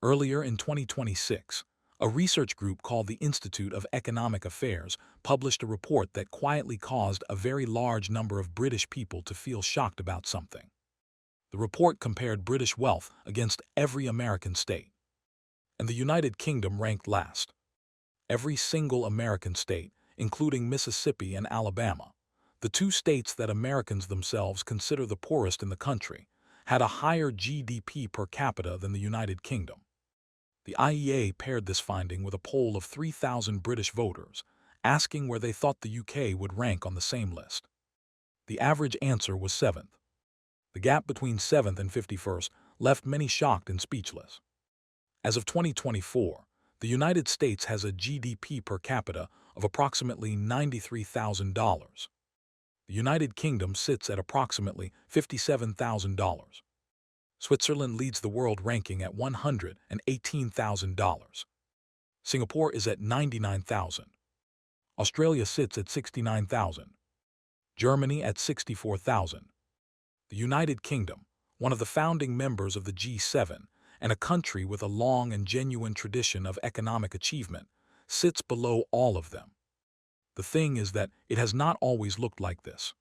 Earlier in 2026, a research group called the Institute of Economic Affairs published a report that quietly caused a very large number of British people to feel shocked about something. The report compared British wealth against every American state, and the United Kingdom ranked last. Every single American state, including Mississippi and Alabama, the two states that Americans themselves consider the poorest in the country, had a higher GDP per capita than the United Kingdom. The IEA paired this finding with a poll of 3,000 British voters, asking where they thought the UK would rank on the same list. The average answer was 7th. The gap between 7th and 51st left many shocked and speechless. As of 2024, the United States has a GDP per capita of approximately $93,000. The United Kingdom sits at approximately $57,000. Switzerland leads the world ranking at $118,000. Singapore is at $99,000. Australia sits at $69,000. Germany at $64,000. The United Kingdom, one of the founding members of the G7 and a country with a long and genuine tradition of economic achievement, sits below all of them. The thing is that it has not always looked like this.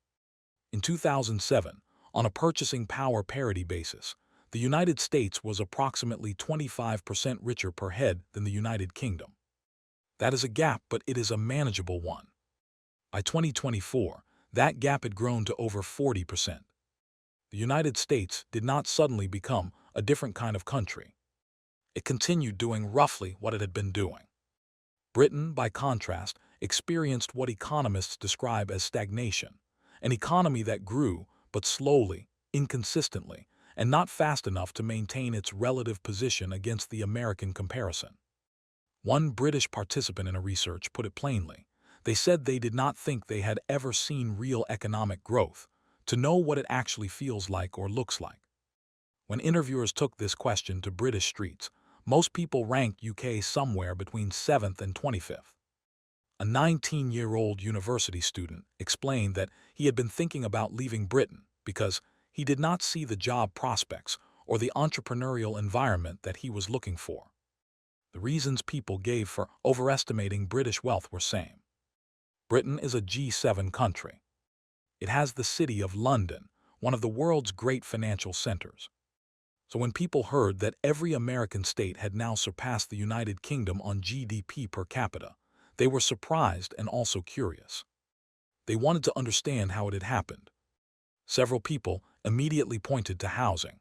In 2007, on a purchasing power parity basis, the United States was approximately 25% richer per head than the United Kingdom. That is a gap, but it is a manageable one. By 2024, that gap had grown to over 40%. The United States did not suddenly become a different kind of country. It continued doing roughly what it had been doing. Britain, by contrast, experienced what economists describe as stagnation, an economy that grew, but slowly, inconsistently, and not fast enough to maintain its relative position against the American comparison. One British participant in a research put it plainly. They said they did not think they had ever seen real economic growth, to know what it actually feels like or looks like. When interviewers took this question to British streets, most people ranked UK somewhere between 7th and 25th. A 19-year-old university student explained that he had been thinking about leaving Britain because he did not see the job prospects or the entrepreneurial environment that he was looking for. The reasons people gave for overestimating British wealth were same. Britain is a G7 country. It has the city of London, one of the world's great financial centers. So when people heard that every American state had now surpassed the United Kingdom on GDP per capita, they were surprised and also curious. They wanted to understand how it had happened. Several people immediately pointed to housing.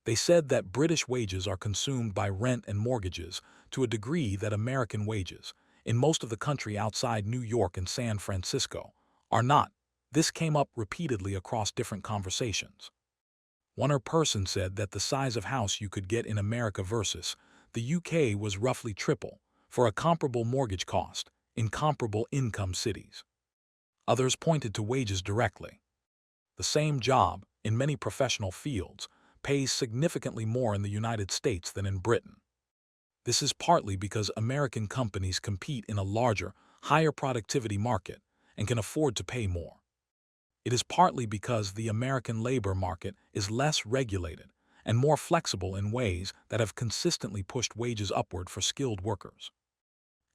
They said that British wages are consumed by rent and mortgages to a degree that American wages, in most of the country outside New York and San Francisco, are not. This came up repeatedly across different conversations. One person said that the size of house you could get in America versus the UK was roughly triple for a comparable mortgage cost in comparable income cities. Others pointed to wages directly. The same job, in many professional fields, pays significantly more in the United States than in Britain. This is partly because American companies compete in a larger, higher productivity market and can afford to pay more. It is partly because the American labor market is less regulated and more flexible in ways that have consistently pushed wages upward for skilled workers.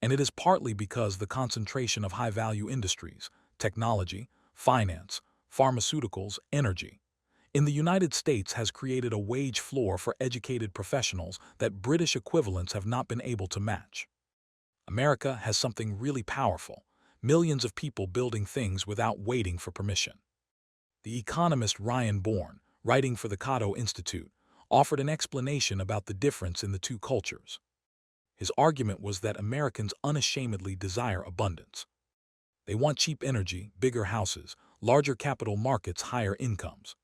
And it is partly because the concentration of high-value industries, technology, finance, pharmaceuticals, energy, in the United States has created a wage floor for educated professionals that British equivalents have not been able to match. America has something really powerful, millions of people building things without waiting for permission. The economist Ryan Bourne, writing for the Cato Institute, offered an explanation about the difference in the two cultures. His argument was that Americans unashamedly desire abundance. They want cheap energy, bigger houses, larger capital markets, higher incomes.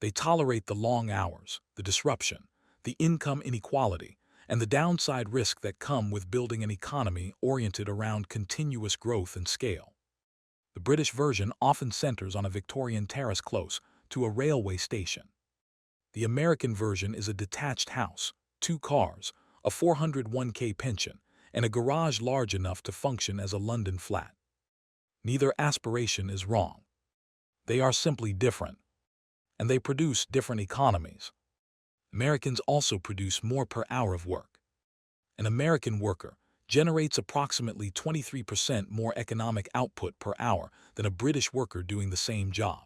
They tolerate the long hours, the disruption, the income inequality, and the downside risk that come with building an economy oriented around continuous growth and scale. The British version often centers on a Victorian terrace close to a railway station. The American version is a detached house, 2 cars, a 401k pension, and a garage large enough to function as a London flat. Neither aspiration is wrong. They are simply different, and they produce different economies. Americans also produce more per hour of work. An American worker generates approximately 23% more economic output per hour than a British worker doing the same job.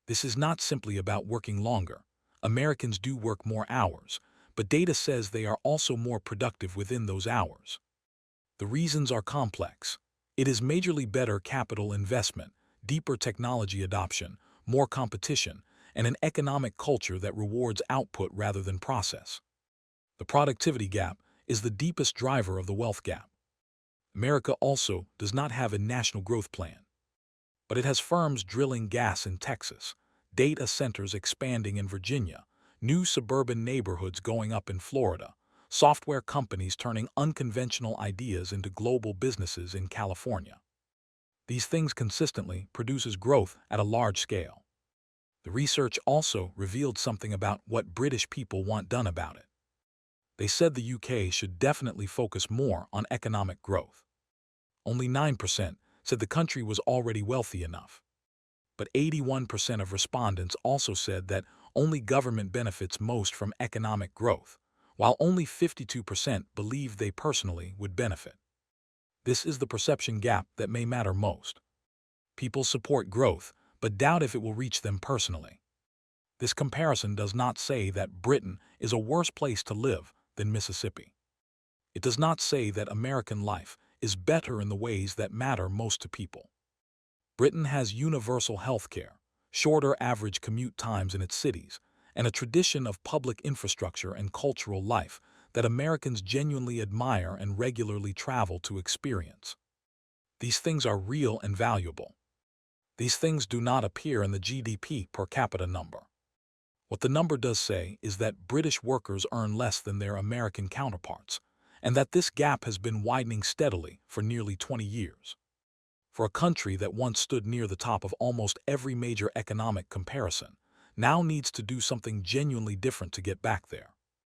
This is not simply about working longer. Americans do work more hours, but data says they are also more productive within those hours. The reasons are complex. It is majorly better capital investment, deeper technology adoption, more competition, and an economic culture that rewards output rather than process. The productivity gap is the deepest driver of the wealth gap. America also does not have a national growth plan, but it has firms drilling gas in Texas, data centers expanding in Virginia, new suburban neighborhoods going up in Florida, software companies turning unconventional ideas into global businesses in California. These things consistently produces growth at a large scale. The research also revealed something about what British people want done about it. They said the UK should definitely focus more on economic growth. Only 9% said the country was already wealthy enough. But 81% of respondents also said that only government benefits most from economic growth, while only 52% believed they personally would benefit. This is the perception gap that may matter most. People support growth, but doubt if it will reach them personally. This comparison does not say that Britain is a worse place to live than Mississippi. It does not say that American life is better in the ways that matter most to people. Britain has universal health care, shorter average commute times in its cities, and a tradition of public infrastructure and cultural life that Americans genuinely admire and regularly travel to experience. These things are real and valuable. These things do not appear in the GDP per capita number. What the number does say is that British workers earn less than their American counterparts, and that this gap has been widening steadily for nearly 20 years. For a country that once stood near the top of almost every major economic comparison, now needs to do something genuinely different to get back there.